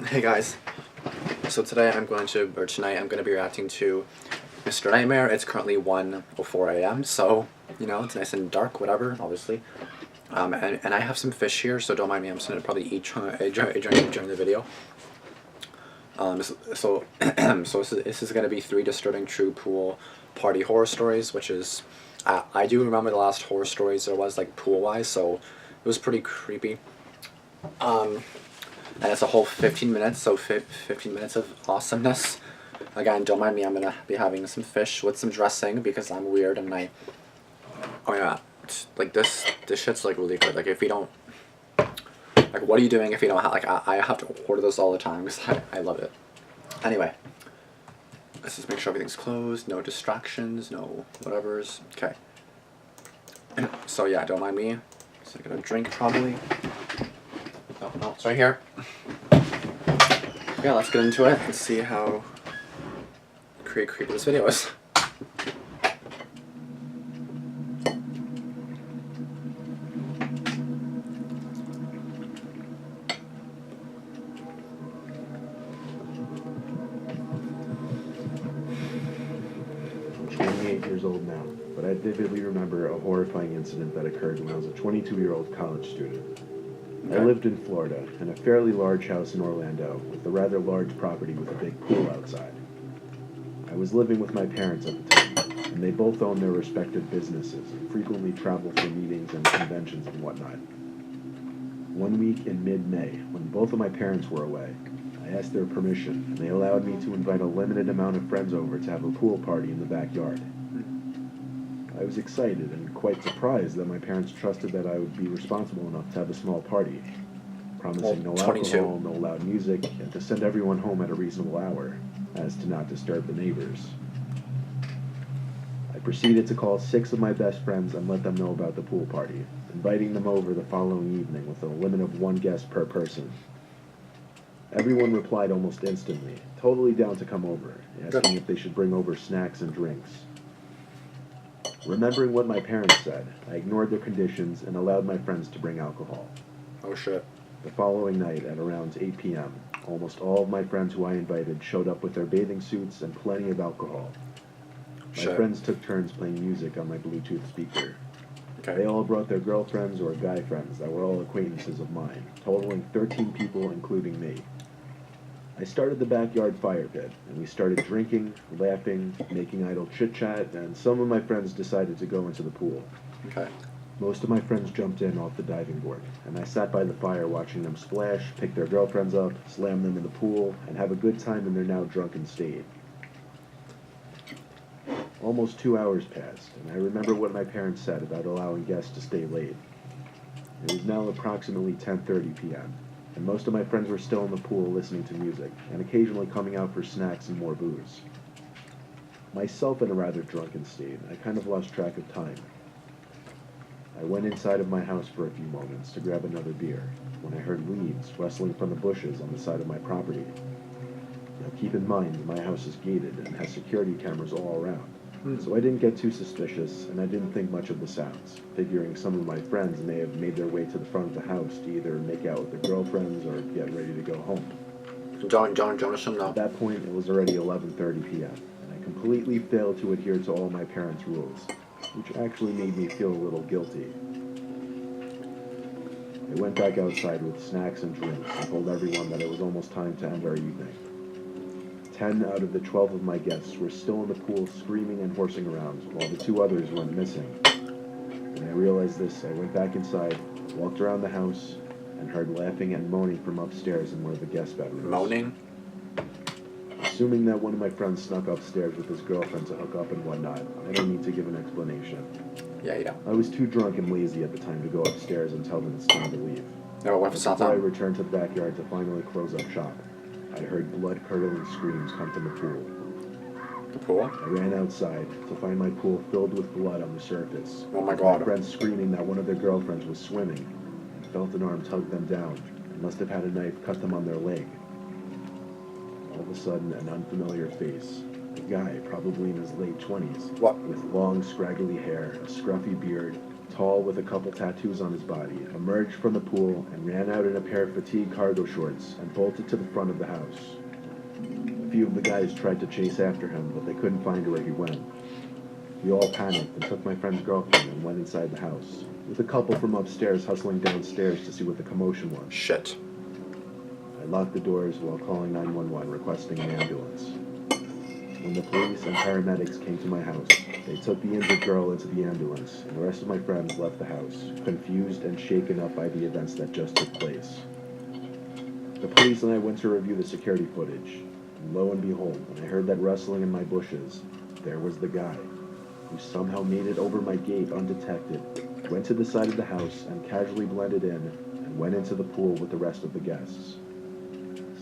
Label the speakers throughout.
Speaker 1: Hey guys, so tonight I'm going to be reacting to Mr. Nightmare. It's currently 1:04 a.m. so, it's nice and dark, whatever, obviously. And I have some fish here, so don't mind me, I'm just going to probably eat during the video. So this is going to be 3 disturbing true pool party horror stories, which is, I do remember the last horror stories there was, like, pool-wise, so it was pretty creepy. And it's a whole 15 minutes, so 15 minutes of awesomeness. Again, don't mind me, I'm gonna be having some fish with some dressing because I'm weird and oh yeah, like this shit's like really good. Like if you don't, like what are you doing if you don't have, like I have to order this all the time because I love it. Anyway, let's just make sure everything's closed, no distractions, no whatevers, okay. So yeah, don't mind me, so I'm gonna drink probably. No, it's right here. Yeah, let's get into it and see how creepy this video is.
Speaker 2: I'm 28 years old now, but I vividly remember a horrifying incident that occurred when I was a 22-year-old college student.
Speaker 1: Okay.
Speaker 2: I lived in Florida, in a fairly large house in Orlando, with a rather large property with a big pool outside. I was living with my parents at the time, and they both owned their respective businesses and frequently traveled for meetings and conventions and whatnot. One week in mid-May, when both of my parents were away, I asked their permission, and they allowed me to invite a limited amount of friends over to have a pool party in the backyard. I was excited and quite surprised that my parents trusted that I would be responsible enough to have a small party, promising no
Speaker 1: 22.
Speaker 2: alcohol, no loud music, and to send everyone home at a reasonable hour, as to not disturb the neighbors. I proceeded to call 6 of my best friends and let them know about the pool party, inviting them over the following evening with a limit of 1 guest per person. Everyone replied almost instantly, totally down to come over, asking if they should bring over snacks and drinks. Remembering what my parents said, I ignored their conditions and allowed my friends to bring alcohol.
Speaker 1: Oh shit.
Speaker 2: The following night at around 8 p.m., almost all of my friends who I invited showed up with their bathing suits and plenty of alcohol. My friends took turns playing music on my Bluetooth speaker.
Speaker 1: Okay.
Speaker 2: They all brought their girlfriends or guy friends that were all acquaintances of mine, totaling 13 people including me. I started the backyard fire pit, and we started drinking, laughing, making idle chit-chat, and some of my friends decided to go into the pool.
Speaker 1: Okay.
Speaker 2: Most of my friends jumped in off the diving board, and I sat by the fire watching them splash, pick their girlfriends up, slam them in the pool, and have a good time in their now drunken state. Almost 2 hours passed, and I remember what my parents said about allowing guests to stay late. It was now approximately 10:30 p.m., and most of my friends were still in the pool listening to music, and occasionally coming out for snacks and more booze. Myself in a rather drunken state, I kind of lost track of time. I went inside of my house for a few moments to grab another beer, when I heard leaves rustling from the bushes on the side of my property. Now keep in mind, my house is gated and has security cameras all around. So I didn't get too suspicious, and I didn't think much of the sounds, figuring some of my friends may have made their way to the front of the house to either make out with their girlfriends or get ready to go home.
Speaker 1: At
Speaker 2: that point, it was already 11:30 p.m., and I completely failed to adhere to all my parents' rules, which actually made me feel a little guilty. I went back outside with snacks and drinks and told everyone that it was almost time to end our evening. 10 out of the 12 of my guests were still in the pool screaming and horsing around, while the 2 others went missing. When I realized this, I went back inside, walked around the house, and heard laughing and moaning from upstairs in one of the guest bedrooms.
Speaker 1: Moaning?
Speaker 2: Assuming that one of my friends snuck upstairs with his girlfriend to hook up and whatnot, I don't need to give an explanation.
Speaker 1: Yeah, you don't.
Speaker 2: I was too drunk and lazy at the time to go upstairs and tell them it's time to leave.
Speaker 1: No,
Speaker 2: Before I returned to the backyard to finally close up shop, I heard blood-curdling screams come from the pool.
Speaker 1: The pool?
Speaker 2: I ran outside to find my pool filled with blood on the surface.
Speaker 1: Oh my god.
Speaker 2: My friends screaming that one of their girlfriends was swimming, and felt an arm tug them down, and must have had a knife cut them on their leg. All of a sudden, an unfamiliar face, a guy probably in his late 20s,
Speaker 1: What?
Speaker 2: with long, scraggly hair, a scruffy beard, tall with a couple tattoos on his body, emerged from the pool and ran out in a pair of fatigue cargo shorts and bolted to the front of the house. A few of the guys tried to chase after him, but they couldn't find where he went. We all panicked and took my friend's girlfriend and went inside the house, with a couple from upstairs hustling downstairs to see what the commotion was.
Speaker 1: Shit.
Speaker 2: I locked the doors while calling 911 requesting an ambulance. When the police and paramedics came to my house, they took the injured girl into the ambulance, and the rest of my friends left the house, confused and shaken up by the events that just took place. The police and I went to review the security footage, and lo and behold, when I heard that rustling in my bushes, there was the guy, who somehow made it over my gate undetected, went to the side of the house and casually blended in, and went into the pool with the rest of the guests.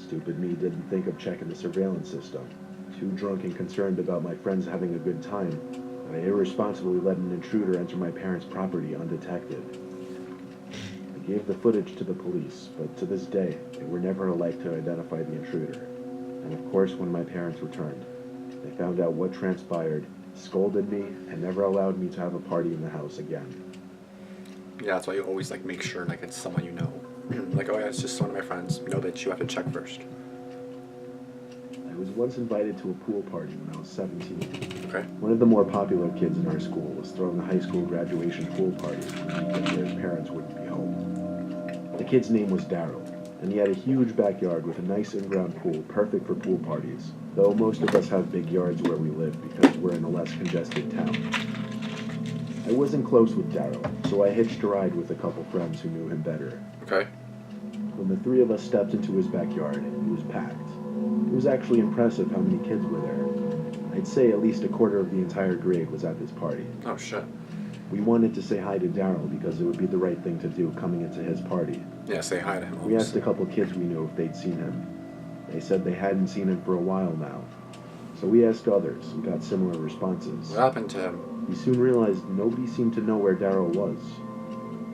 Speaker 2: Stupid me didn't think of checking the surveillance system. Too drunk and concerned about my friends having a good time, I irresponsibly let an intruder enter my parents' property undetected. I gave the footage to the police, but to this day, they were never alike to identify the intruder. And of course, when my parents returned, they found out what transpired, scolded me, and never allowed me to have a party in the house again.
Speaker 1: Yeah, that's why you always like make sure like it's someone you know. Like, oh yeah, it's just one of my friends. No, bitch, you have to check first.
Speaker 2: I was once invited to a pool party when I was 17.
Speaker 1: Okay.
Speaker 2: One of the more popular kids in our school was throwing a high school graduation pool party where his parents wouldn't be home. The kid's name was Daryl, and he had a huge backyard with a nice in-ground pool, perfect for pool parties, though most of us have big yards where we live because we're in a less congested town. I wasn't close with Daryl, so I hitched a ride with a couple friends who knew him better.
Speaker 1: Okay.
Speaker 2: When the three of us stepped into his backyard, it was packed. It was actually impressive how many kids were there. I'd say at least a quarter of the entire grade was at this party.
Speaker 1: Oh shit.
Speaker 2: We wanted to say hi to Daryl because it would be the right thing to do coming into his party.
Speaker 1: Yeah, say hi to him.
Speaker 2: We asked a couple kids we knew if they'd seen him. They said they hadn't seen him for a while now. So we asked others and got similar responses.
Speaker 1: What happened to him?
Speaker 2: We soon realized nobody seemed to know where Daryl was.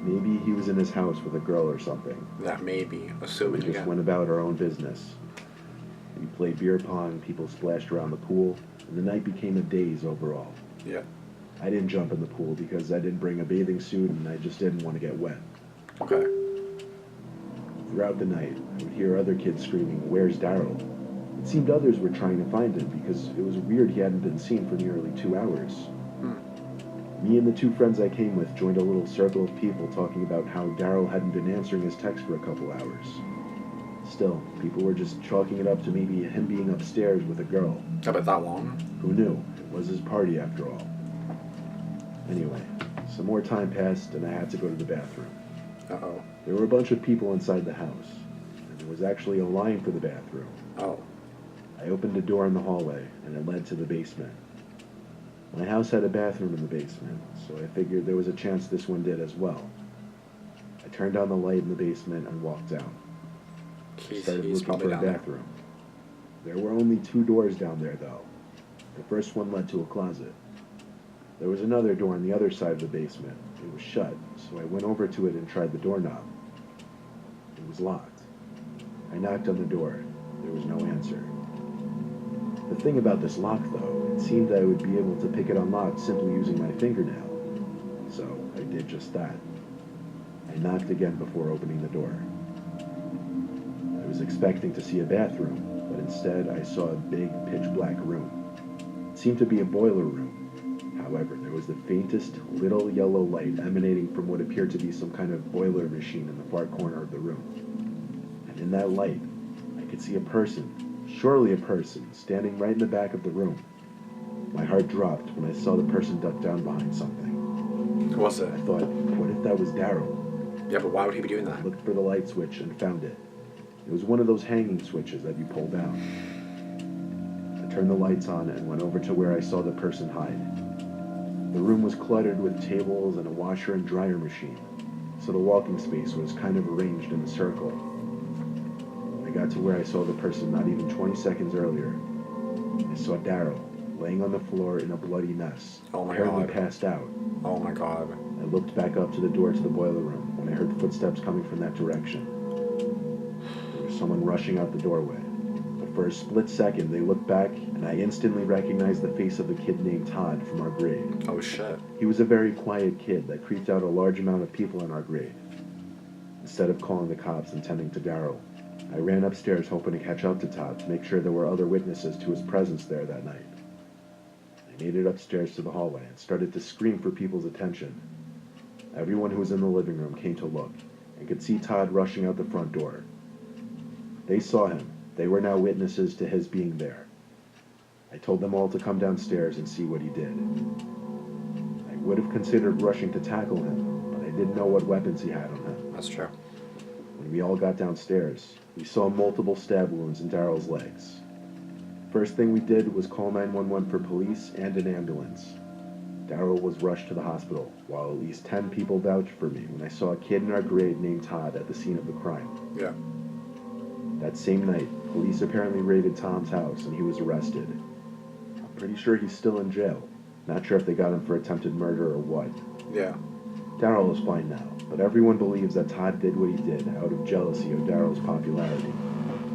Speaker 2: Maybe he was in his house with a girl or something.
Speaker 1: That maybe.
Speaker 2: We
Speaker 1: Assuming
Speaker 2: just
Speaker 1: again.
Speaker 2: went about our own business. We played beer pong, people splashed around the pool, and the night became a daze overall.
Speaker 1: Yeah.
Speaker 2: I didn't jump in the pool because I didn't bring a bathing suit and I just didn't want to get wet.
Speaker 1: Okay.
Speaker 2: Throughout the night, I would hear other kids screaming, "Where's Daryl?" It seemed others were trying to find him because it was weird he hadn't been seen for nearly 2 hours. Me and the two friends I came with joined a little circle of people talking about how Daryl hadn't been answering his text for a couple hours. Still, people were just chalking it up to maybe him being upstairs with a girl.
Speaker 1: How about that long?
Speaker 2: Who knew? It was his party after all. Anyway, some more time passed and I had to go to the bathroom.
Speaker 1: Uh-oh.
Speaker 2: There were a bunch of people inside the house, and there was actually a line for the bathroom.
Speaker 1: Oh.
Speaker 2: I opened a door in the hallway, and it led to the basement. My house had a bathroom in the basement, so I figured there was a chance this one did as well. I turned on the light in the basement and walked down.
Speaker 1: He's
Speaker 2: Started looking
Speaker 1: probably
Speaker 2: for a
Speaker 1: down there.
Speaker 2: bathroom. There were only 2 doors down there, though. The first one led to a closet. There was another door on the other side of the basement. It was shut, so I went over to it and tried the doorknob. It was locked. I knocked on the door. There was no answer. The thing about this lock, though, it seemed I would be able to pick it unlocked simply using my fingernail. So I did just that. I knocked again before opening the door. I was expecting to see a bathroom, but instead I saw a big pitch-black room. It seemed to be a boiler room. However, there was the faintest little yellow light emanating from what appeared to be some kind of boiler machine in the far corner of the room. And in that light, I could see a person, surely a person, standing right in the back of the room. My heart dropped when I saw the person duck down behind something.
Speaker 1: Who was it?
Speaker 2: I thought, what if that was Daryl?
Speaker 1: Yeah, but why would he be doing
Speaker 2: I
Speaker 1: that?
Speaker 2: looked for the light switch and found it. It was one of those hanging switches that you pull down. I turned the lights on and went over to where I saw the person hide. The room was cluttered with tables and a washer and dryer machine, so the walking space was kind of arranged in a circle. I got to where I saw the person not even 20 seconds earlier. I saw Daryl laying on the floor in a bloody mess,
Speaker 1: Oh my
Speaker 2: apparently
Speaker 1: God.
Speaker 2: passed out.
Speaker 1: Oh my god.
Speaker 2: I looked back up to the door to the boiler room when I heard footsteps coming from that direction. There was someone rushing out the doorway. The For a split second, they looked back, and I instantly recognized the face of a kid named Todd from our grade.
Speaker 1: Oh shit.
Speaker 2: He was a very quiet kid that creeped out a large amount of people in our grade. Instead of calling the cops and tending to Daryl, I ran upstairs hoping to catch up to Todd to make sure there were other witnesses to his presence there that night. I made it upstairs to the hallway and started to scream for people's attention. Everyone who was in the living room came to look and could see Todd rushing out the front door. They saw him. They were now witnesses to his being there. I told them all to come downstairs and see what he did. I would have considered rushing to tackle him, but I didn't know what weapons he had on him.
Speaker 1: That's true.
Speaker 2: When we all got downstairs, we saw multiple stab wounds in Daryl's legs. First thing we did was call 911 for police and an ambulance. Daryl was rushed to the hospital, while at least 10 people vouched for me when I saw a kid in our grade named Todd at the scene of the crime.
Speaker 1: Yeah.
Speaker 2: That same night, police apparently raided Tom's house and he was arrested. I'm pretty sure he's still in jail. Not sure if they got him for attempted murder or what.
Speaker 1: Yeah.
Speaker 2: Daryl is fine now, but everyone believes that Todd did what he did out of jealousy of Daryl's popularity.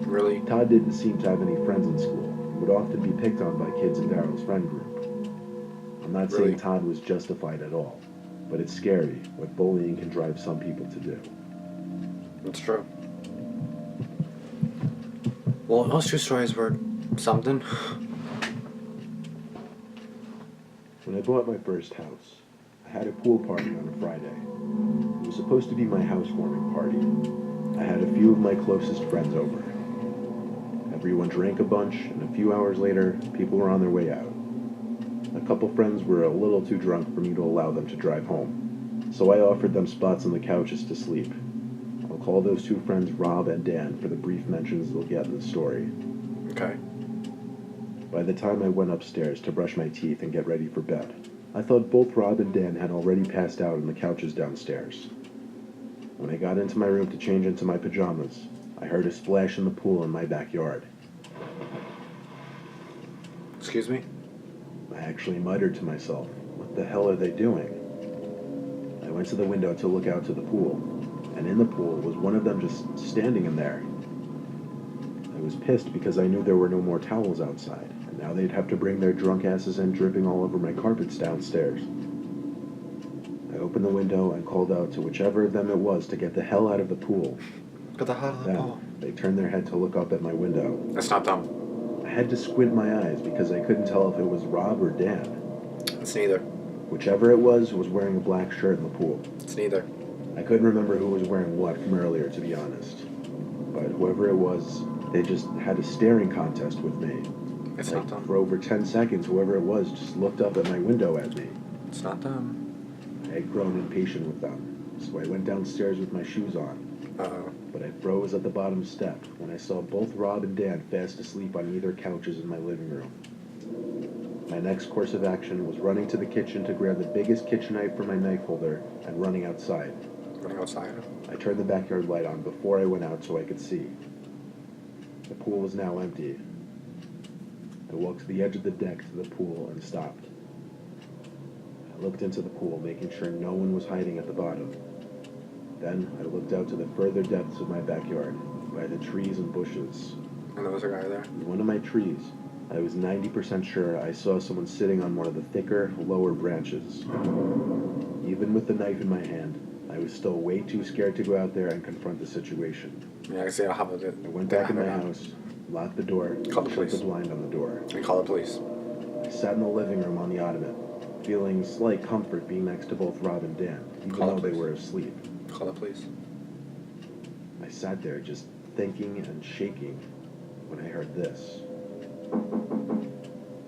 Speaker 1: Really?
Speaker 2: Todd didn't seem to have any friends in school and would often be picked on by kids in Daryl's friend group. I'm not
Speaker 1: Really?
Speaker 2: saying Todd was justified at all, but it's scary what bullying can drive some people to do.
Speaker 1: That's true. Well, those two stories were something.
Speaker 2: When I bought my first house, I had a pool party on a Friday. It was supposed to be my housewarming party. I had a few of my closest friends over. Everyone drank a bunch, and a few hours later, people were on their way out. A couple friends were a little too drunk for me to allow them to drive home, so I offered them spots on the couches to sleep. I'll call those two friends Rob and Dan for the brief mentions they'll get in the story.
Speaker 1: Okay.
Speaker 2: By the time I went upstairs to brush my teeth and get ready for bed, I thought both Rob and Dan had already passed out on the couches downstairs. When I got into my room to change into my pajamas, I heard a splash in the pool in my backyard.
Speaker 1: Excuse me?
Speaker 2: I actually muttered to myself, "What the hell are they doing?" I went to the window to look out to the pool, and in the pool was one of them just standing in there. I was pissed because I knew there were no more towels outside, and now they'd have to bring their drunk asses in dripping all over my carpets downstairs. I opened the window and called out to whichever of them it was to get the hell out of the pool.
Speaker 1: Get the hell out of the
Speaker 2: Then,
Speaker 1: pool.
Speaker 2: they turned their head to look up at my window.
Speaker 1: That's not them.
Speaker 2: I had to squint my eyes because I couldn't tell if it was Rob or Dan.
Speaker 1: It's neither.
Speaker 2: Whichever it was wearing a black shirt in the pool.
Speaker 1: It's neither.
Speaker 2: I couldn't remember who was wearing what from earlier, to be honest. But whoever it was, they just had a staring contest with me.
Speaker 1: It's not them.
Speaker 2: For over 10 seconds, whoever it was just looked up at my window at me.
Speaker 1: It's not them.
Speaker 2: I had grown impatient with them, so I went downstairs with my shoes on.
Speaker 1: Uh-oh.
Speaker 2: But I froze at the bottom step when I saw both Rob and Dan fast asleep on either couches in my living room. My next course of action was running to the kitchen to grab the biggest kitchen knife from my knife holder and running outside.
Speaker 1: Running outside?
Speaker 2: I turned the backyard light on before I went out so I could see. The pool was now empty. I walked to the edge of the deck to the pool and stopped. I looked into the pool, making sure no one was hiding at the bottom. Then I looked out to the further depths of my backyard, by the trees and bushes.
Speaker 1: And there was a guy there.
Speaker 2: In one of my trees, I was 90% sure I saw someone sitting on one of the thicker, lower branches. Even with the knife in my hand, I was still way too scared to go out there and confront the situation.
Speaker 1: Yeah, I can see how
Speaker 2: I went back in my house, locked the door,
Speaker 1: Call the
Speaker 2: shut
Speaker 1: police.
Speaker 2: the blind on the door.
Speaker 1: And call the police.
Speaker 2: I sat in the living room on the ottoman, feeling slight comfort being next to both Rob and Dan, even
Speaker 1: Call the
Speaker 2: though they
Speaker 1: police.
Speaker 2: were asleep.
Speaker 1: Call the police.
Speaker 2: I sat there just thinking and shaking when I heard this.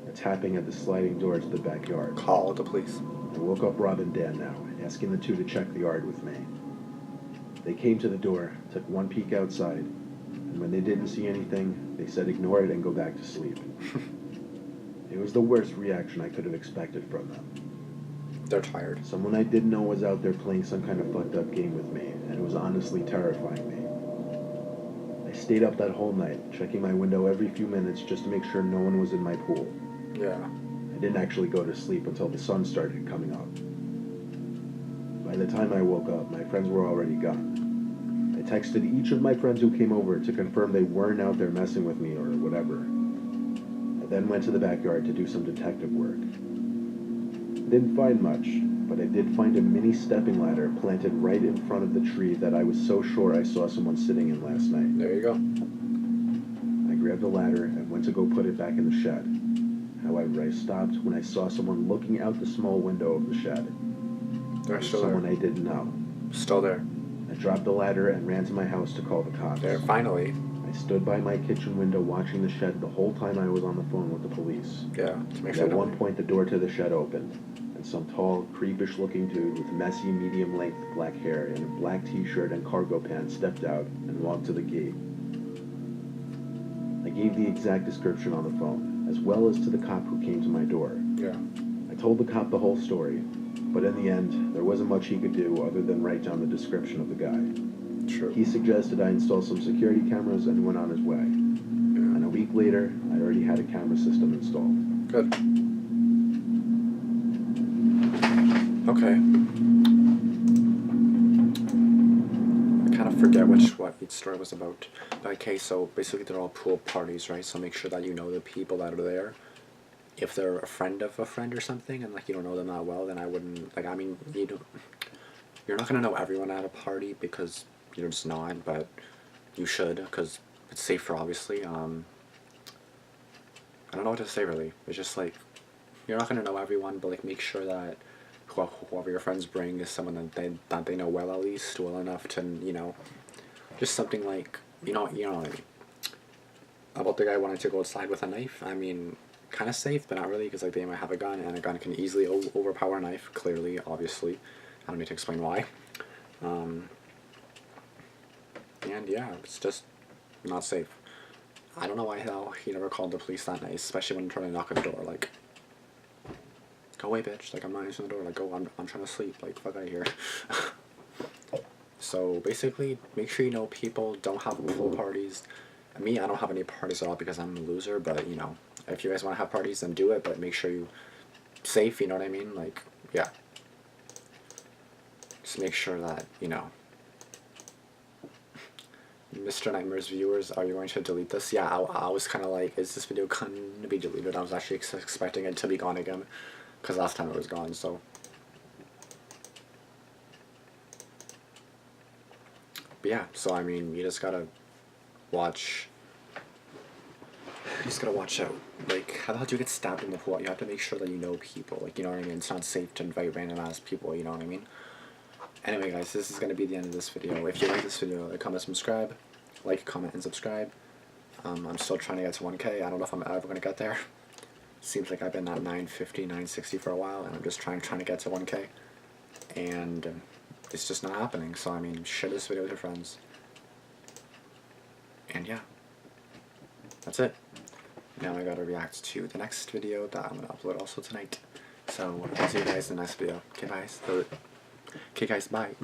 Speaker 2: A tapping at the sliding door to the backyard.
Speaker 1: Call the police.
Speaker 2: I woke up Rob and Dan now, asking the two to check the yard with me. They came to the door, took one peek outside, and when they didn't see anything, they said ignore it and go back to sleep. It was the worst reaction I could have expected from them.
Speaker 1: They're tired.
Speaker 2: Someone I didn't know was out there playing some kind of fucked up game with me, and it was honestly terrifying me. I stayed up that whole night, checking my window every few minutes just to make sure no one was in my pool.
Speaker 1: Yeah.
Speaker 2: I didn't actually go to sleep until the sun started coming up. By the time I woke up, my friends were already gone. I texted each of my friends who came over to confirm they weren't out there messing with me or whatever. I then went to the backyard to do some detective work. I didn't find much, but I did find a mini stepping ladder planted right in front of the tree that I was so sure I saw someone sitting in last night.
Speaker 1: There you go.
Speaker 2: I grabbed the ladder and went to go put it back in the shed. However, I stopped when I saw someone looking out the small window of the shed.
Speaker 1: They're still
Speaker 2: Someone
Speaker 1: there.
Speaker 2: I didn't know.
Speaker 1: Still there.
Speaker 2: I dropped the ladder and ran to my house to call the cops.
Speaker 1: There, finally.
Speaker 2: I stood by my kitchen window watching the shed the whole time I was on the phone with the police.
Speaker 1: Yeah, to make
Speaker 2: And
Speaker 1: sure.
Speaker 2: at one point, the door to the shed opened, and some tall, creepish-looking dude with messy, medium-length black hair and a black t-shirt and cargo pants stepped out and walked to the gate. I gave the exact description on the phone, as well as to the cop who came to my door.
Speaker 1: Yeah.
Speaker 2: I told the cop the whole story, but in the end, there wasn't much he could do other than write down the description of the guy.
Speaker 1: True.
Speaker 2: He suggested I install some security cameras and went on his way. And a week later, I already had a camera system installed.
Speaker 1: Good. Okay. I kind of forget what each story was about. But okay, so basically they're all pool parties, right? So make sure that you know the people that are there. If they're a friend of a friend or something, and like you don't know them that well, then I wouldn't like. I mean, you're not gonna know everyone at a party because you're just not. But you should, because it's safer, obviously. I don't know what to say really. It's just like you're not gonna know everyone, but like make sure that whoever your friends bring is someone that they know well, at least well enough to just something like you know what I mean. About the guy wanting to go outside with a knife. I mean, kind of safe, but not really, because like they might have a gun, and a gun can easily overpower a knife. Clearly, obviously, I don't need to explain why. And yeah, it's just not safe. I don't know why hell he never called the police that night, especially when trying to knock on the door. Like, go away, bitch. Like, I'm not answering the door. Like, go, I'm trying to sleep. Like, fuck out of here. So, basically, make sure you know people. Don't have pool parties. Me, I don't have any parties at all because I'm a loser, but, if you guys want to have parties, then do it, but make sure you safe, you know what I mean? Like, yeah. Just make sure that, Mr. Nightmare's viewers, are you going to delete this? Yeah, I was kind of like, is this video going to be deleted? I was actually expecting it to be gone again, because last time it was gone, so. But yeah, so I mean, you just gotta watch. You just gotta watch out. Like, how the hell do you get stabbed in the pool? You have to make sure that you know people. Like, you know what I mean? It's not safe to invite random ass people, you know what I mean? Anyway, guys, this is gonna be the end of this video. If you like this video, like, comment, subscribe. Like, comment, and subscribe. I'm still trying to get to 1K. I don't know if I'm ever gonna get there. Seems like I've been at 950, 960 for a while, and I'm just trying to get to 1K. And it's just not happening. So, I mean, share this video with your friends. And yeah. That's it. Now I gotta react to the next video that I'm gonna upload also tonight. So, I'll see you guys in the next video. Okay, guys? Bye.